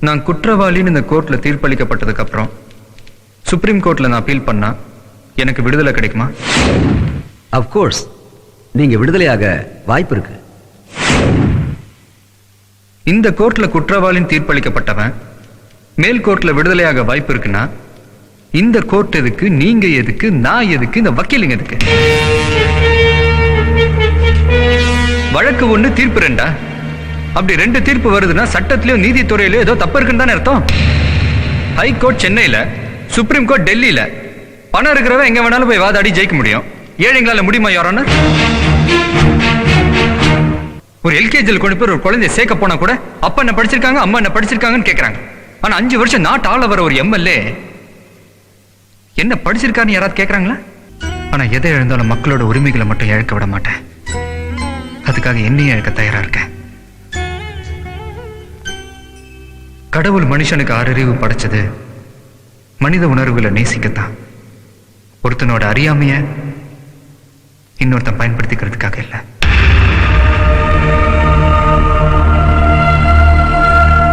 நான் குற்றவாளின்னு இந்த கோர்ட்ல தீர்ப்பளிக்கப்பட்டதுக்கு அப்புறம் சுப்ரீம் கோர்ட்ல நான் அப்பீல் பண்ணா எனக்கு விடுதலை கிடைக்குமா? அப்கோர்ஸ் நீங்க விடுதலையாக வாய்ப்பு இருக்கு. இந்த கோர்ட்ல குற்றவாளின்னு தீர்ப்பளிக்கப்பட்டவன் மேல் கோர்ட்ல விடுதலையாக வாய்ப்பு இருக்குன்னா இந்த கோர்ட் எதுக்கு, நீங்க எதுக்கு, நான் எதுக்கு, இந்த வக்கீலுங்க எதுக்கு? வழக்கு ஒண்ணு தீர்ப்பு ரெண்டா? அப்படி ரெண்டு தீர்ப்பு வருதுன்னா சட்டத்திலயோ நீதித்துறையிலயோ ஏதோ தப்பு இருக்குன்னு தானே அர்த்தம். ஹை கோர்ட் சென்னையில, சுப்ரீம் கோர்ட் டெல்லியில. பணம் இருக்கிறவன் எங்க வேணாலும் போய் வாதாடி ஜெயிக்க முடியும். ஏழைங்களால முடியுமா யாரோன்னு? ஒரு எல்கேஜியில் கொண்டு போய் ஒரு குழந்தைய சேர்க்க போனா கூட அப்பா என்ன படிச்சிருக்காங்க, அம்மா என்ன படிச்சிருக்காங்கன்னு கேட்கறாங்க. ஆனா 5 வருஷம் நாட்டு ஆள வர ஒரு எம்எல்ஏ என்ன படிச்சிருக்காருன்னு யாராவது கேட்கறாங்களா? ஆனா எதை எழுந்தாலும் மக்களோட உரிமைகளை மட்டும் இழக்க விட மாட்டேன். அதுக்காக என்னையும் இழக்க தயாரா இருக்கேன். கடவுள் மனுஷனுக்கு 6 அறிவு படைச்சது மனித உணர்வுகளை நேசிக்கத்தான். ஒருத்தனோட அறியாமைய இன்னொருத்தன் பயன்படுத்திக்கிறதுக்காக இல்லை.